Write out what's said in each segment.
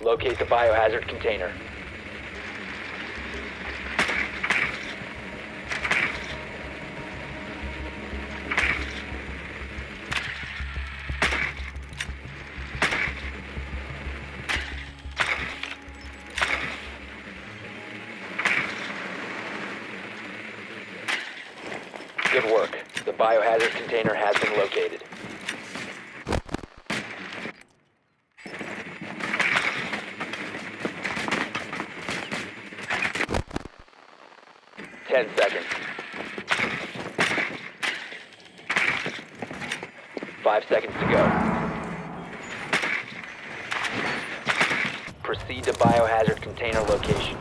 Locate the biohazard container. Good work. The biohazard container has been located. Ten seconds. 5 seconds to go. Proceed to biohazard container location.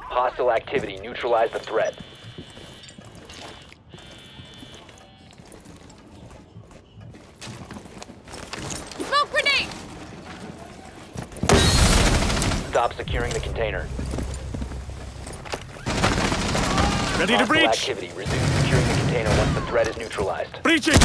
Hostile activity. Neutralize the threat. Smoke grenade! Stop securing the container. Ready to Hostile breach! activity. Resume securing the container once the threat is neutralized. Breaching!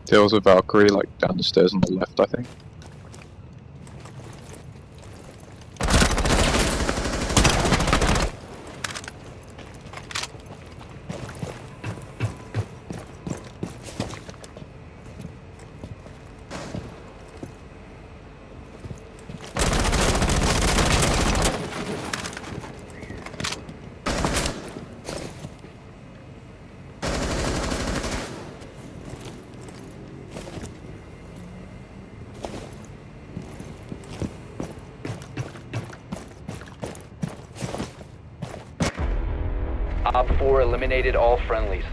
There was a Valkyrie like down the stairs on the left, I think. Op 4 eliminated all friendlies.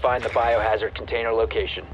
Find the biohazard container location.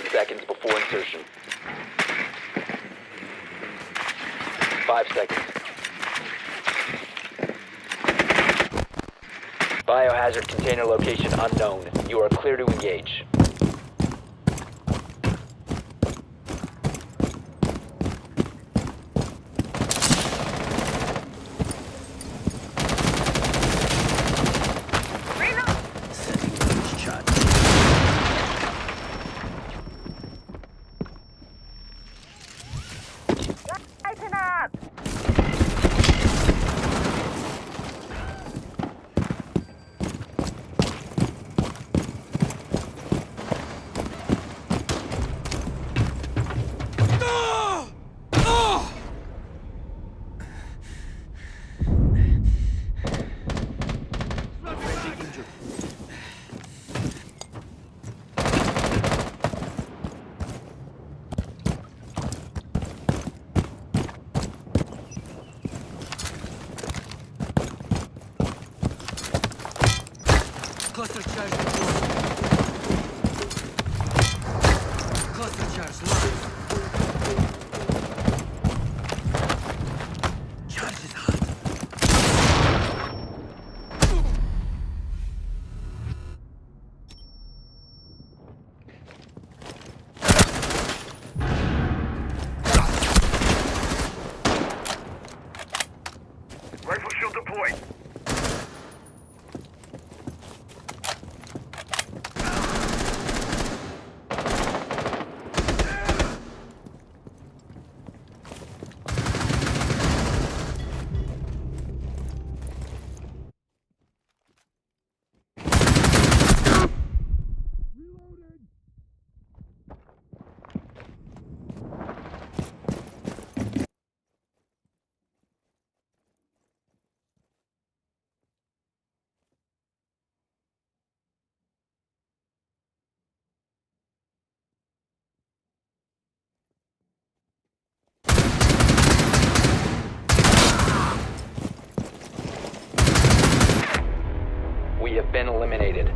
10 seconds before insertion. 5 seconds. Biohazard container location unknown. You are clear to engage. Lighten up! Cluster charge deployed. Cluster charge live. Charge is hot. Rifle shield deployed. We have been eliminated.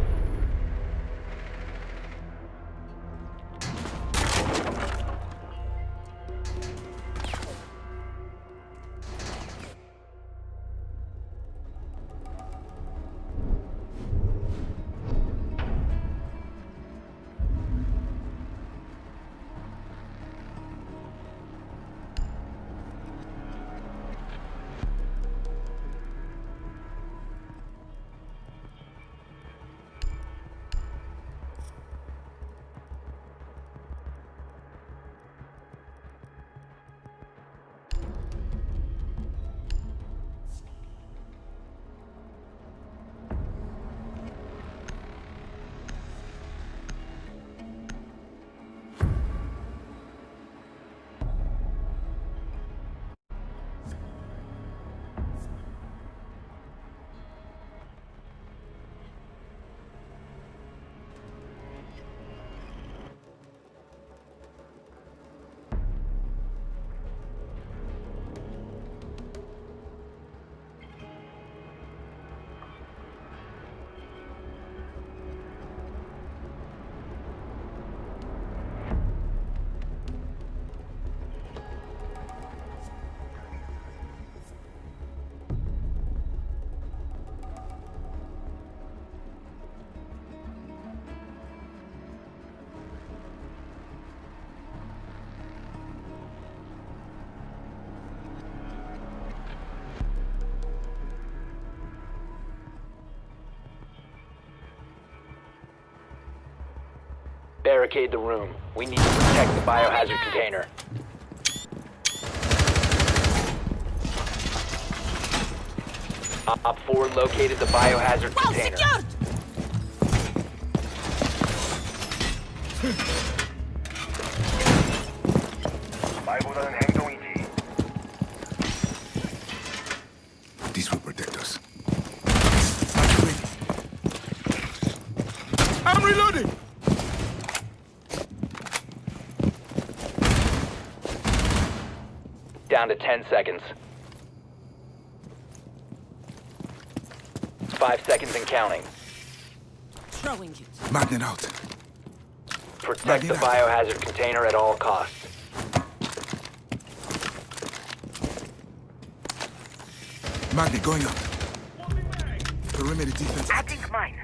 Barricade the room. We need to protect the biohazard container. Op 4 located the biohazard Well container. secured! 말보다는 행동이지. This will protect us. I'm reloading. Down to 10 seconds. 5 seconds and counting. Throwing it. Magnet out. Protect the biohazard container at all costs. Magnet going up. Perimeter defense. I think mine.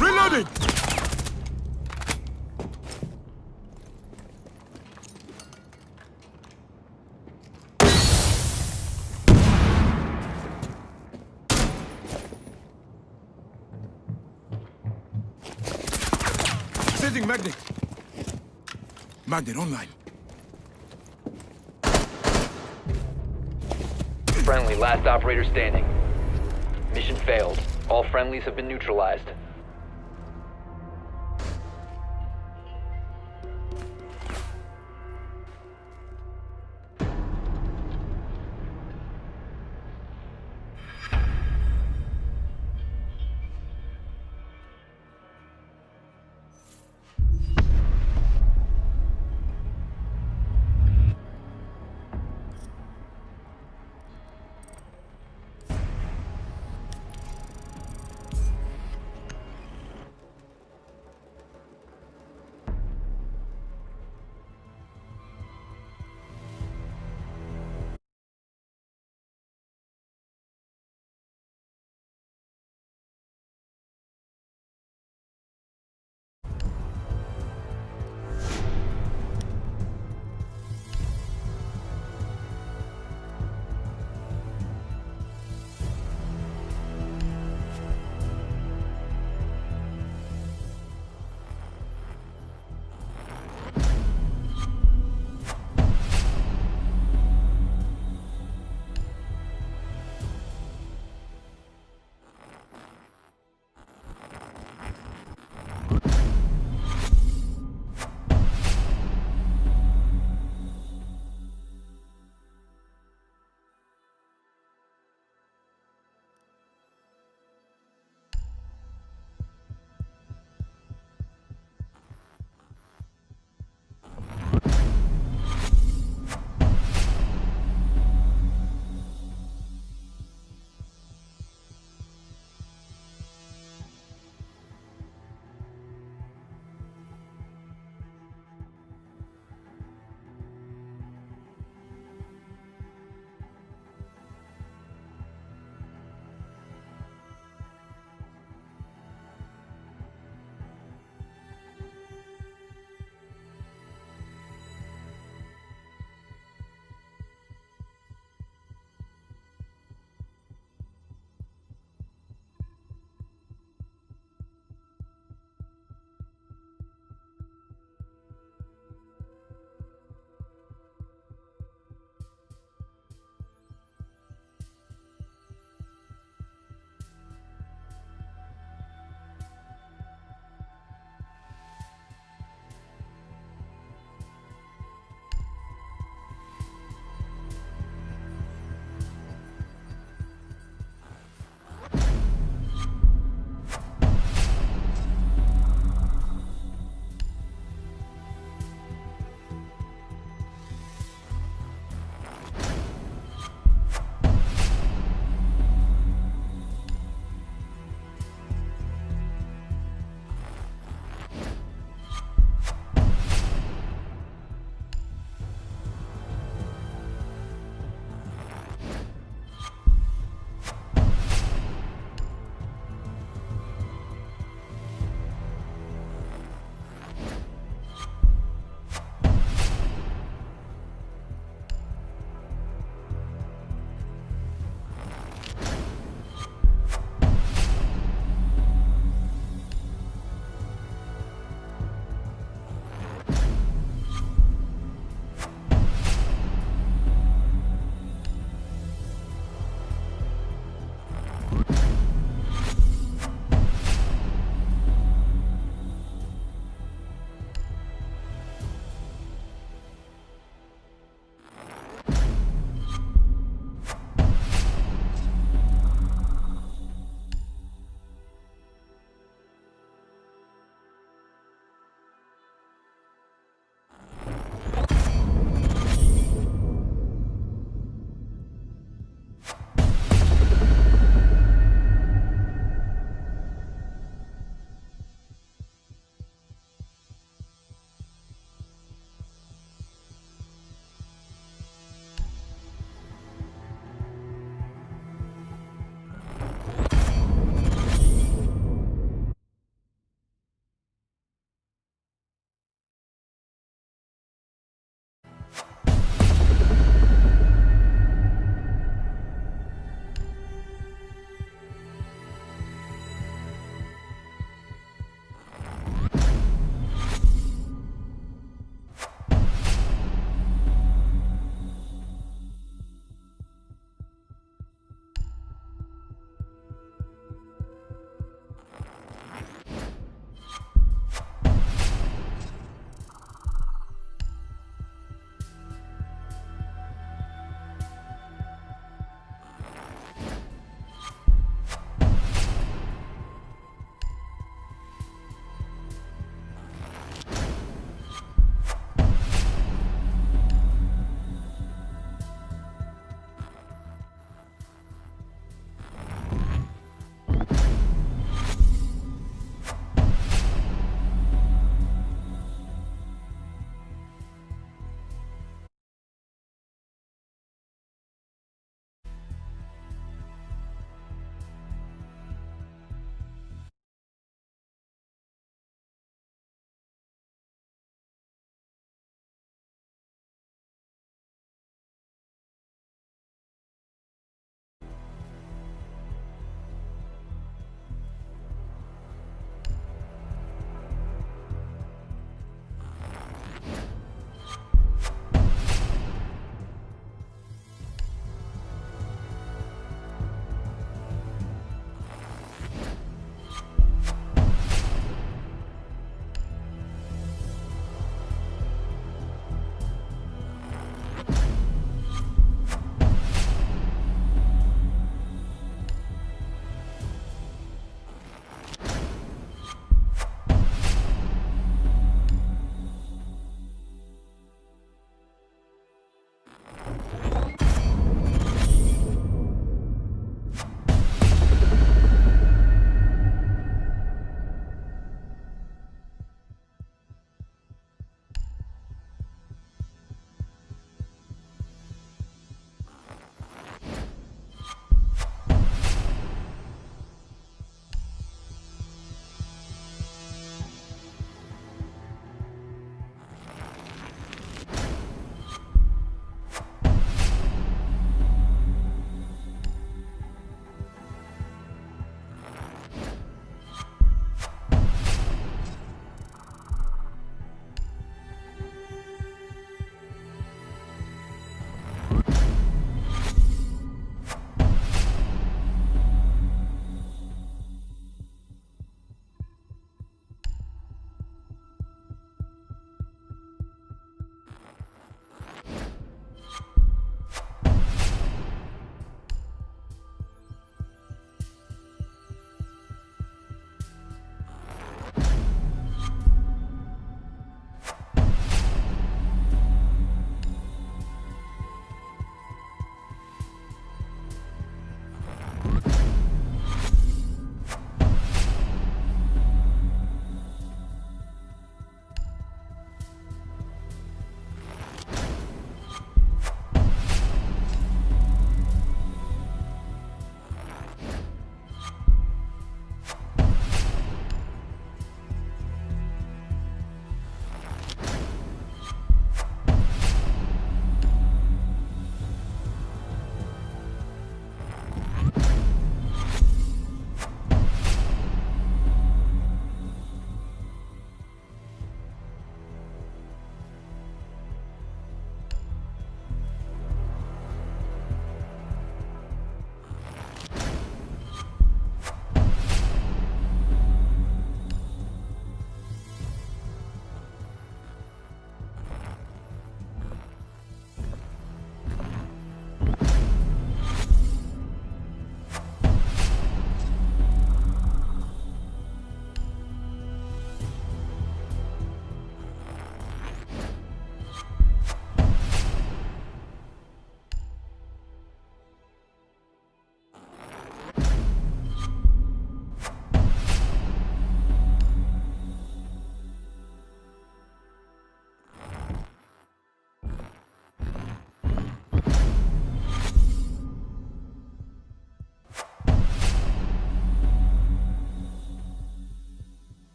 Reloading! Sending magnet. Magnet online. Friendly, last operator standing. Mission failed. All friendlies have been neutralized.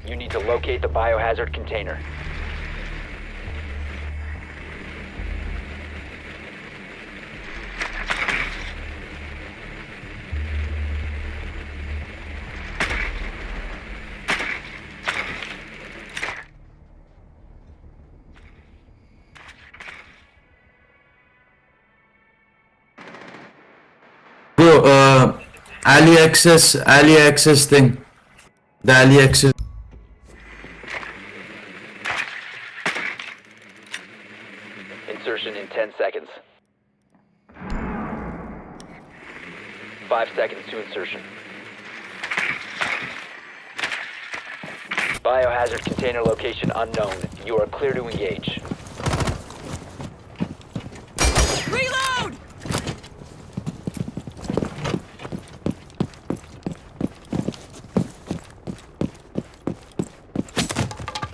You need to locate the biohazard container. Bro, Ali access thing. The Ali access. Insertion in 10 seconds. 5 seconds to insertion. Biohazard container location unknown. You are clear to engage. Reload!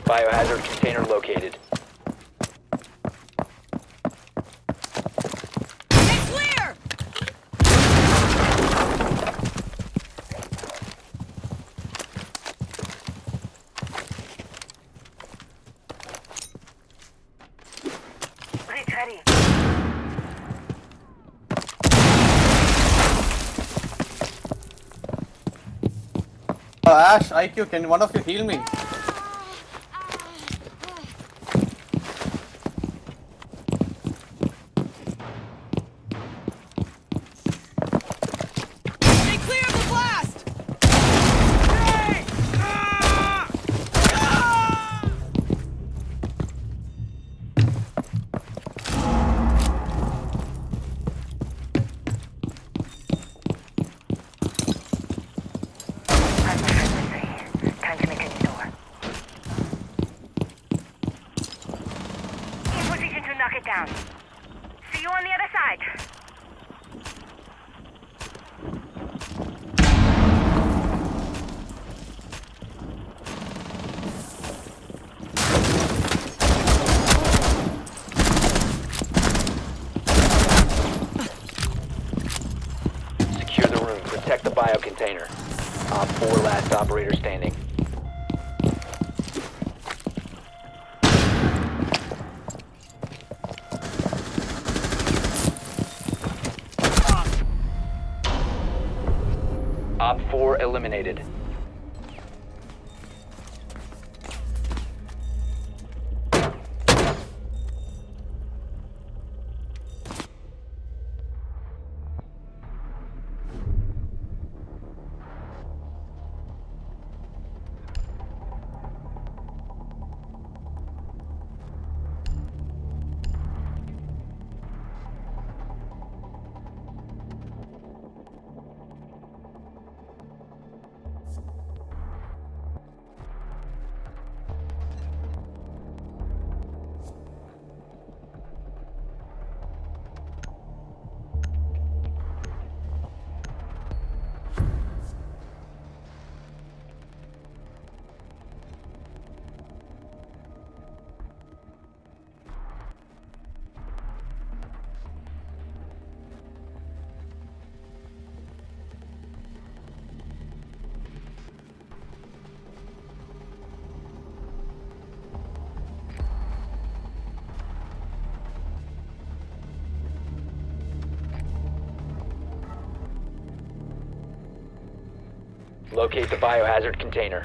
Biohazard container located. It's clear! Breach ready. Ash, IQ, can one of you heal me? Stay clear of the blast! Time to make a new door. In position to knock it down. See you on the other side. Secure the room. Protect the bio container. Op 4 last operator standing. Op 4 eliminated. Locate the biohazard container.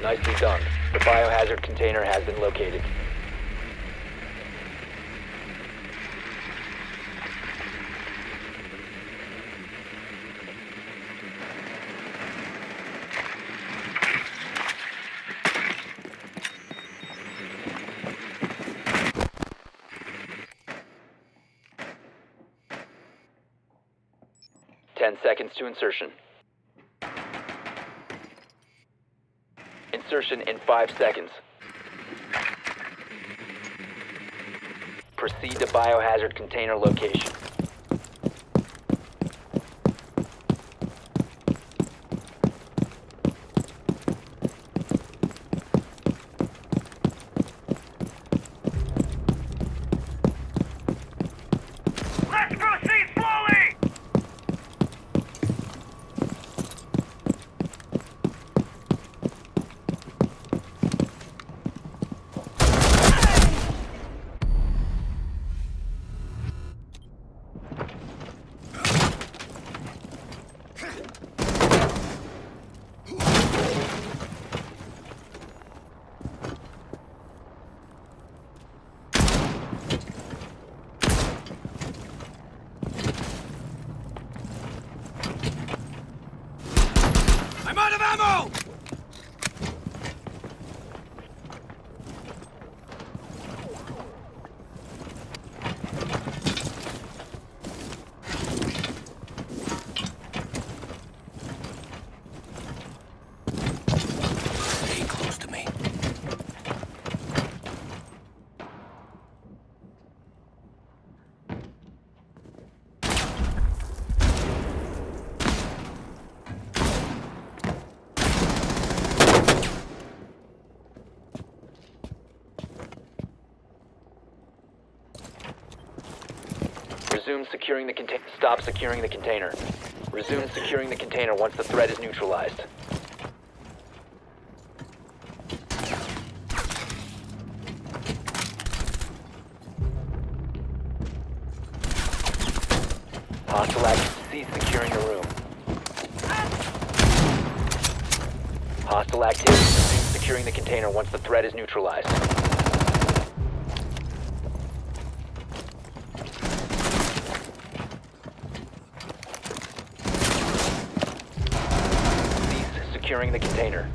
Nicely done. The biohazard container has been located. Ten seconds to insertion. Insertion in 5 seconds. Proceed to biohazard container location. Let's go! Resume securing the container. Stop securing the container. Resume securing the container once the threat is neutralized. Hostile active. Cease securing the room. Hostile activity. Resume securing the container once the threat is neutralized. Cease securing the container.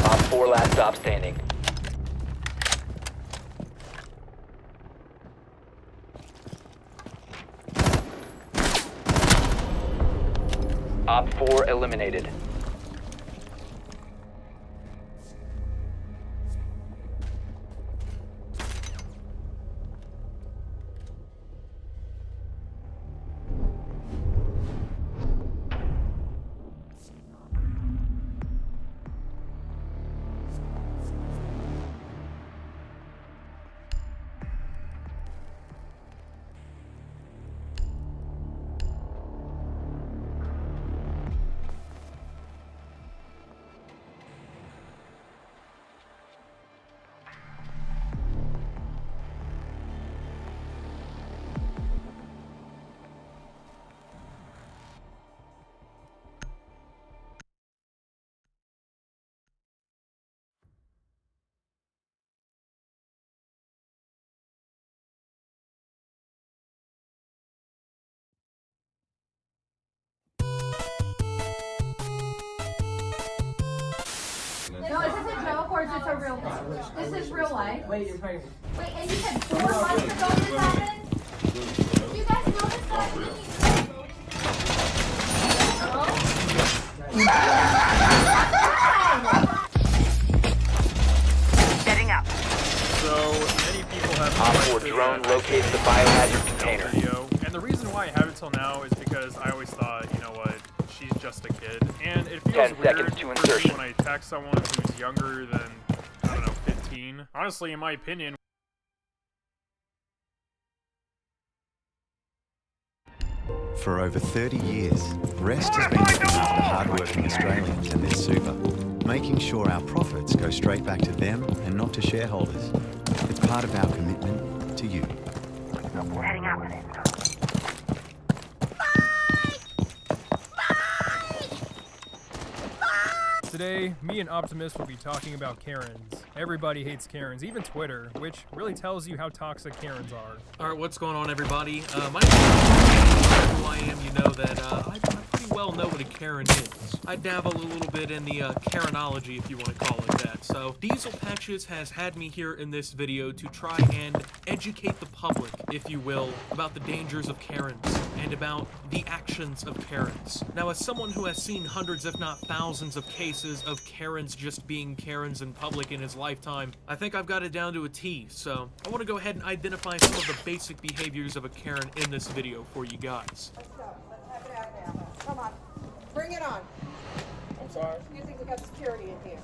Op 4 last stop standing. Op 4 eliminated. No, is this a joke or is this a real thing? This is real life. Wait, you're pregnant. Wait, and you said 4 months ago this happened? You guys noticed that? Setting up. So, many people have Op 4 drone located the biohazard container. video, and the reason why I have it till now is because I always thought, you know what, she's just a kid, and it feels 10 weird seconds to for me insertion. when I attack someone who's younger than, I don't know, 15. Honestly, in my opinion, For over 30 years, Rest has been looking after hard-working Australians and their super, making sure our profits go straight back to them and not to shareholders. It's part of our commitment to you. Heading out. Today, me and Optimus will be talking about Karens. Everybody hates Karens, even Twitter, which really tells you how toxic Karens are. Alright, what's going on, everybody? My name is who I am. You know that I pretty well know what a Karen is. I dabble a little bit in the Karenology, if you want to call it that. So, Diesel Patches has had me here in this video to try and educate the public, if you will, about the dangers of Karens and about the actions of Karens. Now, as someone who has seen hundreds, if not thousands, of cases of Karens just being Karens in public in his lifetime, I think I've got it down to a T. So, I want to go ahead and identify some of the basic behaviors of a Karen in this video for you guys. Let's go. Let's have it out now. Come on. Bring it on. I'm sorry. You think we got security in here?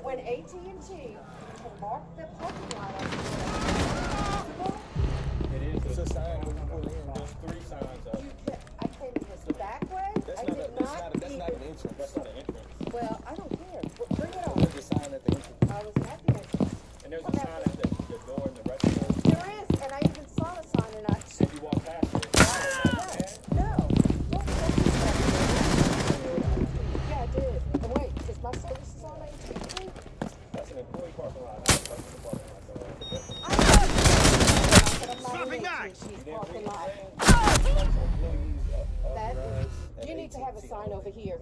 When AT&T can mark the parking lot up, It's a sign when you pull in. There's 3 signs up. I came this back way. That's I not did an not entrance. That's not an entrance. Well, I don't care. Bring it on. There's a sign at the entrance. I was at the entrance. And there's a sign at the door in the restroom. There is, and I even saw the sign, and I. So you walk past it. No. Don't touch me. Yeah, I did. And wait, is my service is on AT&T? That's an employee parking lot, not a customer parking lot. I know. But I'm not in AT&T's parking lot. You need to have a sign over here.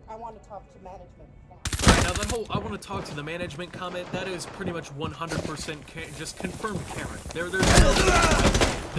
I want to talk to management now. Alright, now that whole I want to talk to the management comment, that is pretty much 100% just confirmed Karen. There's no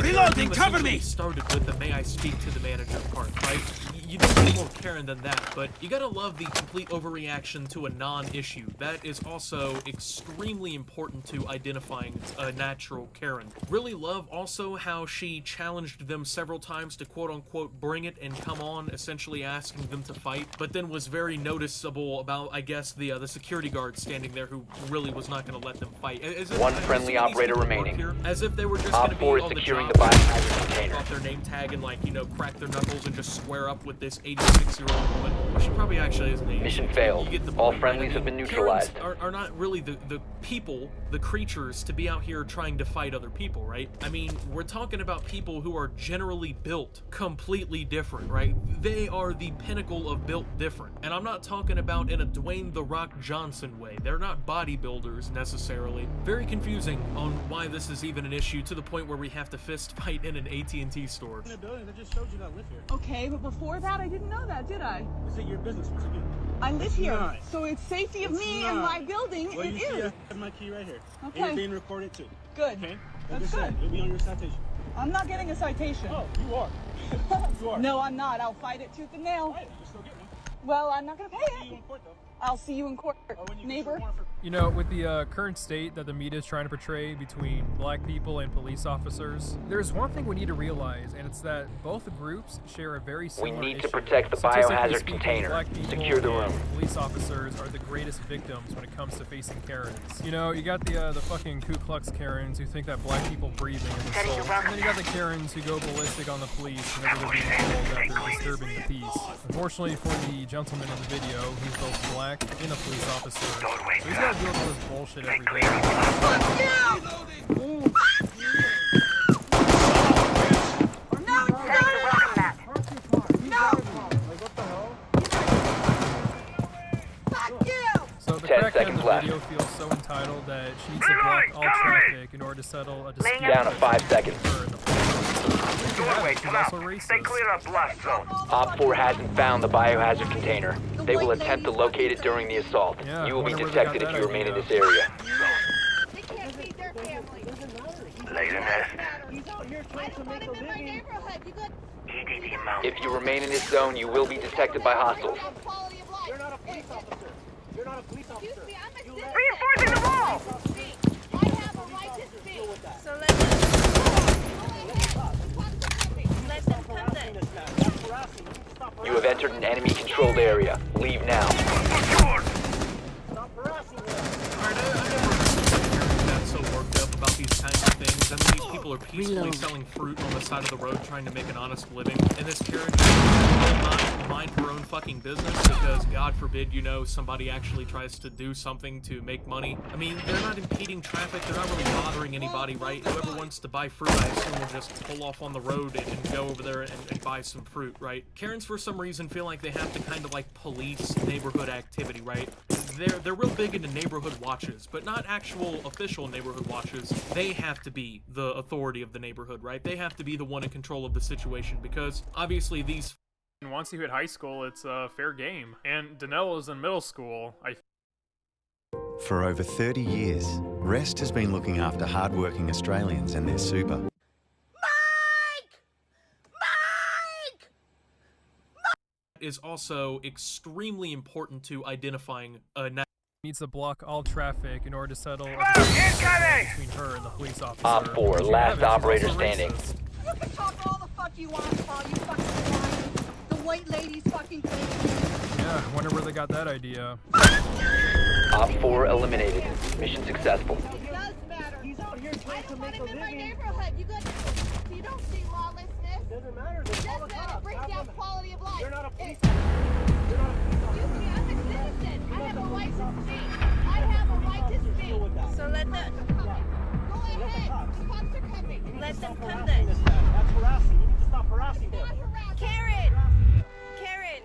Reloading, cover me! Started with the "may I speak to the manager" part, right? You don't need more Karen than that, but you gotta love the complete overreaction to a non-issue. That is also extremely important to identifying a natural Karen. Really love also how she challenged them several times to quote-unquote bring it and come on, essentially asking them to fight, but then was very noticeable about, I guess, the security guard standing there who really was not gonna let them fight. One friendly operator remaining. Here, as if they were just Op gonna 4 be is on the securing job, the biohazard container. off their name tag and, like, you know, crack their knuckles and just square up with this 86-year-old woman. Well, she probably actually isn't 86. Mission failed. You get the All point, friendlies right? have been neutralized. Karens are not really the people, the creatures, to be out here trying to fight other people, right? I mean, we're talking about people who are generally built completely different, right? They are the pinnacle of built different. And I'm not talking about in a Dwayne "The Rock" Johnson way. They're not bodybuilders, necessarily. Very confusing on why this is even an issue, to the point where we have to fist fight in an AT&T store. In the building, they just showed you that I live here. Okay, but before that, I didn't know that, did I? This ain't your business. What you do? I live here, not. so it's safety of It's me not. and my building. Well, It you see, is. I have my key right here. Okay. And you're being recorded too. Good. Okay? Like That's I said, good. you'll be on your citation. I'm not getting a citation. Oh, you are. You are. No, I'm not. I'll fight it tooth and nail. Right, you still get one. Well, I'm not gonna pay See you it. in court, though. I'll see you in court, When you get neighbor. your warrant for You know, with the current state that the media is trying to portray between black people and police officers, there's one thing we need to realize, and it's that both groups share a very We similar need to issue. protect the Statistically biohazard speaking, container. black people Secure the and room. Police officers are the greatest victims when it comes to facing Karens. You know, you got the fucking Ku Klux Karens who think that black people breathing is assault, and then you got the Karens who go ballistic on the police whenever they're being told that they're disturbing the peace. Unfortunately for the gentleman in the video, he's both black and a police officer, so he's got to deal with all this bullshit every day. So the 10 crackhead in seconds the left. video feels so entitled that she needs to block all traffic in order to settle a dispute. Down to 5 seconds. Her and the police. She's also racist. a blast zone. Op 4 hasn't found the biohazard container. They will attempt to locate it during the assault. Yeah, You will be wonder where they got detected if that you remain in idea. this area. They can't feed their family. Later, Nest. He's out here I trying to don't want make a him in my living. neighborhood. You got EDD mount. If you remain in this zone, you will be detected by hostiles. quality of life. You're not a police officer. You're not a police officer. Excuse me, I'm a citizen. Reinforcing the wall! I have a right to speak. So let them come then. This guy. That's harassing. You need to stop You have entered an enemy-controlled area. Leave now. Stop harassing him. Alright, I never understood that's so worked up about these kinds of things. I mean, these people are peacefully selling fruit on the side of the road trying to make an honest living, and this Karen will not mind her own fucking business because, God forbid, you know, somebody actually tries to do something to make money. I mean, they're not impeding traffic, they're not really bothering anybody, right? Whoever wants to buy fruit, I assume, will just pull off on the road and go over there and buy some fruit, right? Karens, for some reason, feel like they have to kind of like police neighborhood activity, right? They're real big into neighborhood watches, but not actual official neighborhood watches. They have to be the authority of the neighborhood, right? They have to be the one in control of the situation because obviously these. And once you hit high school, it's fair game. And Danelle is in middle school. For over 30 years, Rest has been looking after hardworking Australians and their super. Is also extremely important to identifying a Needs to block all traffic in order to settle a dispute between her and the police officer. Op 4, Which you last have, she's operator also standing. racist. You can talk all the fuck you want, Paul. You fucking lying. The white lady's fucking crazy. Yeah, I wonder where they got that idea. Op 4 eliminated. Mission successful. It does matter. He's out here I trying to don't want make a him in my living. neighborhood. You don't see lawlessness. Doesn't matter. It There's does all the matter. cops. Brings Have down them. quality of life. You're not a police Excuse officer. You're not a police officer. me, I'm a citizen. I have a right to speak. I have a right to speak. Deal with that. So let them go ahead. The cops are coming. Let them come Harassing then. this guy. That's harassing. You need to stop harassing him. Karen! Karen!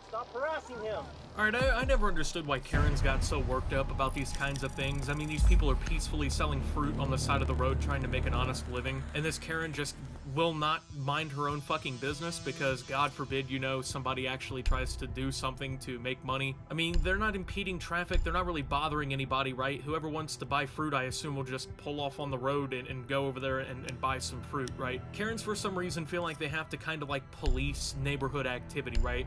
Stop harassing him. Alright, I never understood why Karens got so worked up about these kinds of things. I mean, these people are peacefully selling fruit on the side of the road trying to make an honest living, and this Karen just will not mind her own fucking business because, God forbid, you know, somebody actually tries to do something to make money. I mean, they're not impeding traffic, they're not really bothering anybody, right? Whoever wants to buy fruit, I assume, will just pull off on the road and go over there and buy some fruit, right? Karens, for some reason, feel like they have to kind of like police neighborhood activity, right?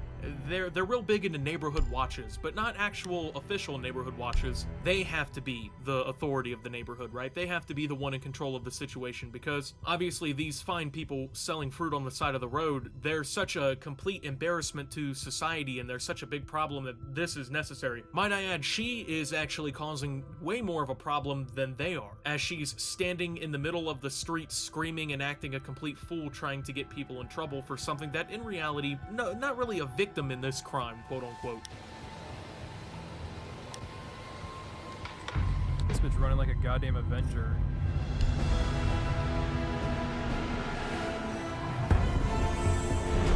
They're real big into neighborhood watches, but not actual official neighborhood watches. They have to be the authority of the neighborhood, right? They have to be the one in control of the situation because obviously these fine people selling fruit on the side of the road, they're such a complete embarrassment to society and they're such a big problem that this is necessary. Might I add, she is actually causing way more of a problem than they are, as she's standing in the middle of the street screaming and acting a complete fool trying to get people in trouble for something that in reality, no, not really a victim in this crime, quote unquote. This bitch running like a goddamn Avenger.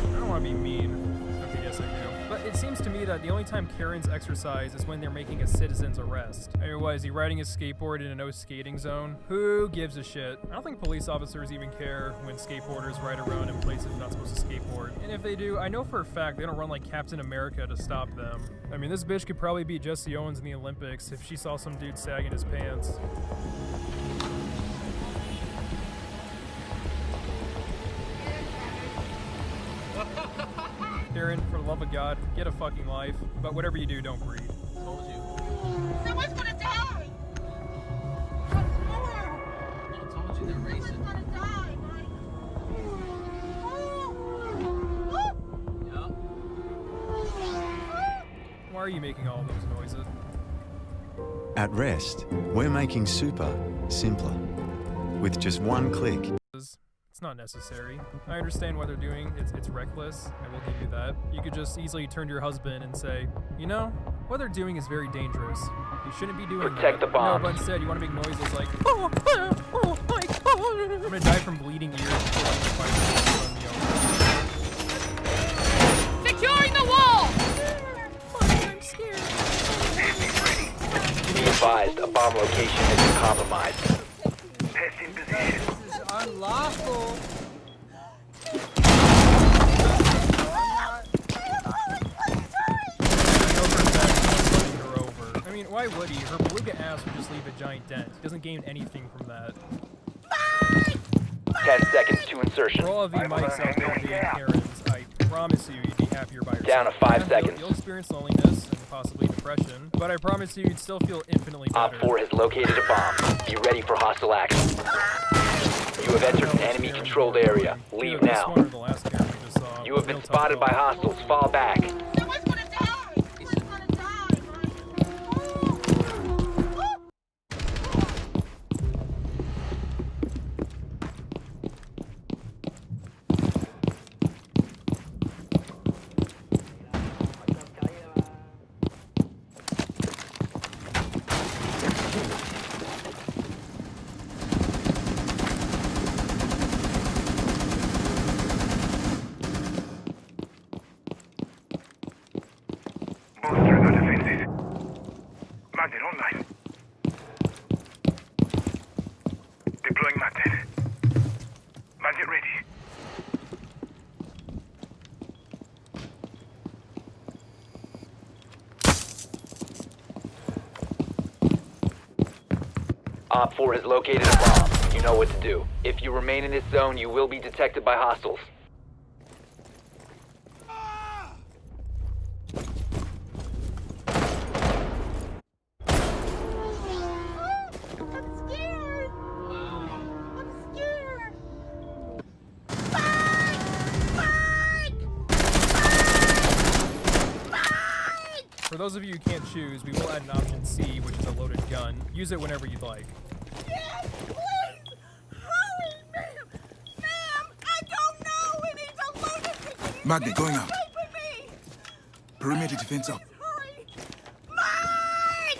I don't want to be mean. Okay, yes I do. But it seems to me that the only time Karens exercise is when they're making a citizen's arrest. I mean, what, is he riding his skateboard in a no skating zone? Who gives a shit? I don't think police officers even care when skateboarders ride around in places they're not supposed to skateboard. And if they do, I know for a fact they don't run like Captain America to stop them. I mean, this bitch could probably beat Jesse Owens in the Olympics if she saw some dude sagging his pants. Karen, for the love of God, get a fucking life. But whatever you do, don't breathe. Told you. Someone's gonna die! I told you they're racing. Someone's gonna die, Mike. Why are you making all those noises? At Rest, we're making super simpler. With just one click. It's not necessary. I understand what they're doing. It's reckless. I will give you that. You could just easily turn to your husband and say, you know, what they're doing is very dangerous. You shouldn't be doing Protect that. the bomb. No, but instead you want to make noises like, oh my God. I'm gonna die from bleeding ears before I can find Securing the wall! I'm scared. Be advised, a bomb location has been compromised. Testing position. This is unlawful. I mean, why would he? Her beluga ass would just leave a giant dent. He doesn't gain anything from that. 10 seconds to insertion. For all of you mics out there being Karens, I promise you you'd be happier by yourself. Down to 5 seconds. You'll experience loneliness and possibly depression, but I promise you you'd still feel infinitely better. Op 4 has located a bomb. Be ready for hostile action. You have entered an enemy-controlled area. Leave This now. one or the last Karen we just saw. You have been Real tough spotted by call. hostiles. Fall back. Someone's gonna die! Someone's gonna die, Bolster the defenses. Magnet online. Deploying magnet. Magnet ready. Op 4 has located a bomb. You know what to do. If you remain in this zone, you will be detected by hostiles. For those of you who can't choose, we will add an option C, which is a loaded gun. Use it whenever you'd like. Yes, please! Hurry, ma'am! Ma'am, I don't know! We need to load it! Magnet going out. Wait for me! Perimeter defense up. Hurry! Mike!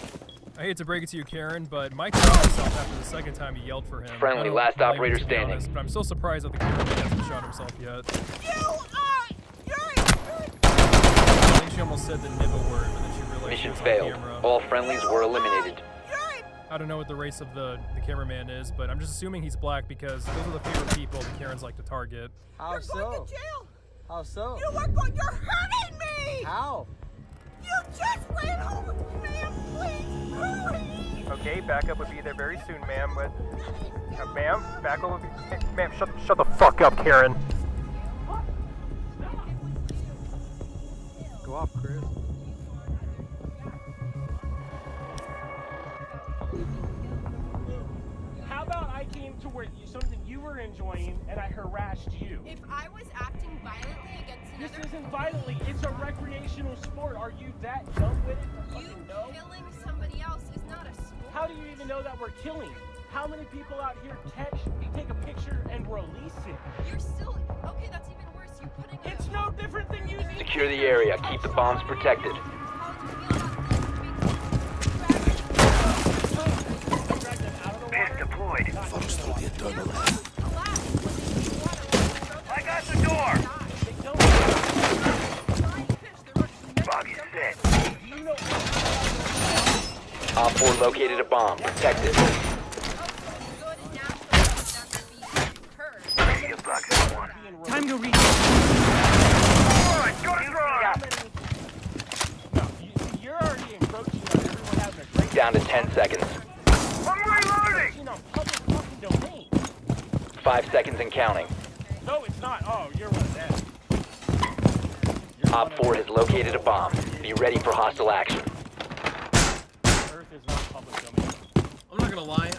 I hate to break it to you, Karen, but Mike shot himself after the second time he yelled for him. Friendly, I don't last blame him, operator to be standing. honest, but I'm still surprised that the Karen hasn't shot himself yet. You are... You're... At least she almost said the nibba word, but then she realized she Mission was on failed. camera. All friendlies were eliminated. I don't know what the race of the cameraman is, but I'm just assuming he's black because those are the favorite people the Karens like to target. How You're so? going to jail. How so? You are going. You're hurting me. How? You just ran over, ma'am. Please hurry. Okay, backup would be there very soon, ma'am. But, ma'am, backup would be. Ma'am, shut the fuck up, Karen. Go off, Chris. How about I came to where something you were enjoying and I harassed you? If I was acting violently against This another isn't violently. It's a recreational sport. Are you that dumb with it to you fucking know? killing somebody else is not a sport. How do you even know that we're killing? How many people out here catch, take a picture, and release it? You're still okay. That's even worse. You're putting. It's no different than using. Secure the area. Keep the bombs protected. Pin deployed. Follows through the internal lane. I got the door. Bobby's dead. You know. Op 4 located a bomb. Protect it. Time to read. You're already encroaching on everyone having a great Down to 10 seconds. I'm reloading! On public fucking domain. 5 seconds and counting. No, it's not. Oh, you're one of them. Op 4 has located a bomb. Be ready for hostile action. Earth is not public domain. I'm not gonna lie,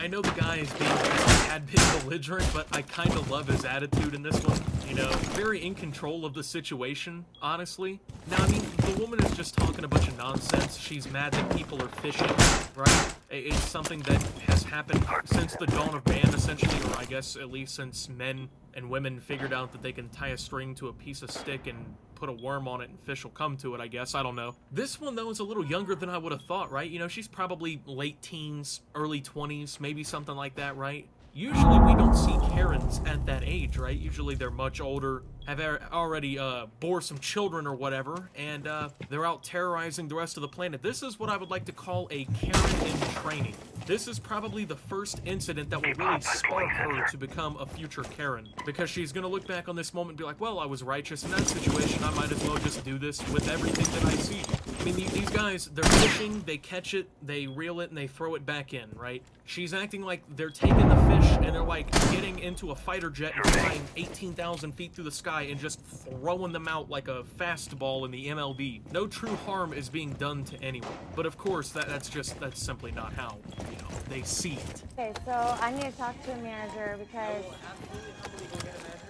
I know the guy is being a tad bit belligerent, but I kind of love his attitude in this one. You know, very in control of the situation, honestly. Now, I mean, the woman is just talking a bunch of nonsense. She's mad that people are fishing, right? It's something that has happened since the dawn of man, essentially, or I guess at least since men and women figured out that they can tie a string to a piece of stick and put a worm on it and fish will come to it, I guess. I don't know. This one, though, is a little younger than I would have thought, right? You know, she's probably late teens, early 20s, maybe something like that, right? Usually we don't see Karens at that age, right? Usually they're much older, have already bore some children or whatever, and they're out terrorizing the rest of the planet. This is what I would like to call a Karen in training. This is probably the first incident that will really spark her to become a future Karen, because she's gonna look back on this moment and be like, well, I was righteous in that situation, I might as well just do this with everything that I see. I mean, these guys, they're fishing, they catch it, they reel it, and they throw it back in, right? She's acting like they're taking the fish and they're like getting into a fighter jet and flying 18,000 feet through the sky and just throwing them out like a fastball in the MLB. No true harm is being done to anyone. But of course, that's simply not how, you know, they see it. Okay, so I need to talk to a manager because.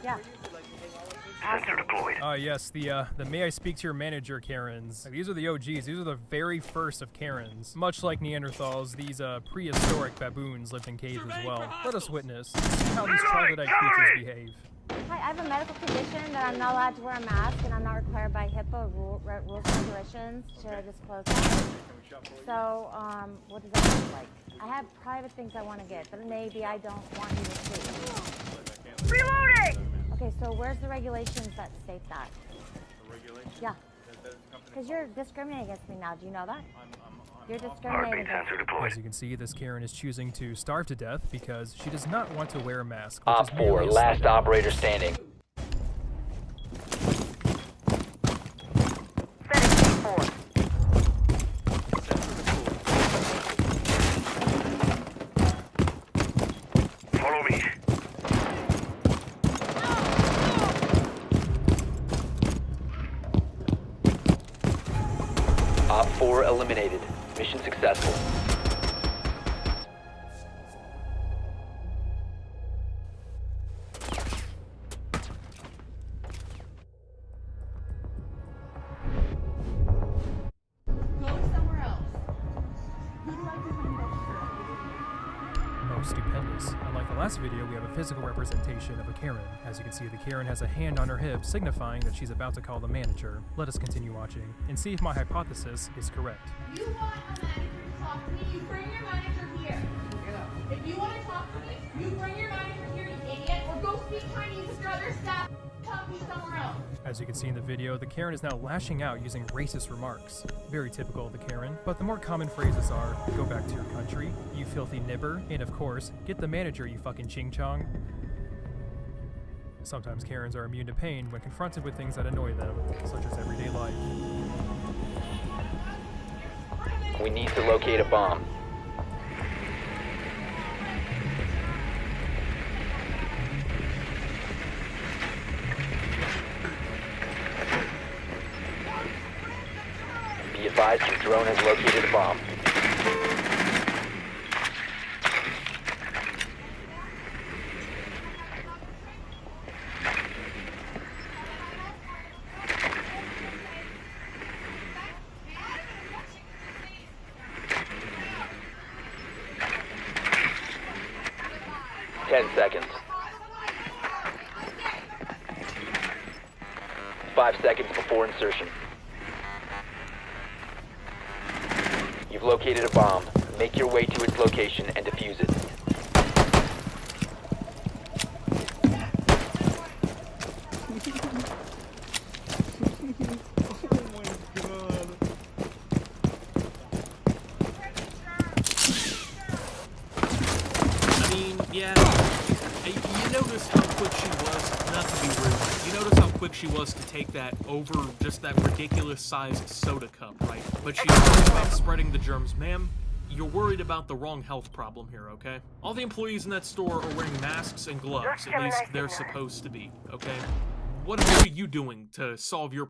Yeah. Yes, the may I speak to your manager Karens. These are the OGs, these are the very first of Karens. Much like Neanderthals, these prehistoric baboons lived in caves as well. Let us witness how these troglodyte creatures behave. Hi, I have a medical condition that I'm not allowed to wear a mask and I'm not required by HIPAA rules and regulations to disclose that. So, what does that look like? I have private things I want to get, but maybe I don't want you to see. Reloading! Okay, so where's the regulations that state that? The regulations? Yeah. Because you're discriminating against me now, do you know that? You're discriminating against me. As you can see, this Karen is choosing to starve to death because she does not want to wear a mask. Op 4, last operator standing. Follow me. Op 4 eliminated. Mission successful. Oh, stupendous. Unlike the last video, we have a physical representation of a Karen. As you can see, the Karen has a hand on her hip, signifying that she's about to call the manager. Let us continue watching, and see if my hypothesis is correct. You want a manager to talk to me, you bring your manager here. If you want to talk to me, you bring your manager here, you idiot, or go speak Chinese with your other staff. As you can see in the video, the Karen is now lashing out using racist remarks. Very typical of the Karen, but the more common phrases are, go back to your country, you filthy nibber, and of course, get the manager, you fucking ching chong. Sometimes Karens are immune to pain when confronted with things that annoy them, such as everyday life. We need to locate a bomb. Be advised your drone has located a bomb. Seconds. 5 seconds before insertion. You've located a bomb. Make your way to its location and defuse it. Yeah, you notice how quick she was, not to be rude, you notice how quick she was to take that over just that ridiculous sized soda cup, right? But she's worried about spreading the germs. Ma'am, you're worried about the wrong health problem here, okay? All the employees in that store are wearing masks and gloves, at least they're supposed to be, okay? What are you doing to solve your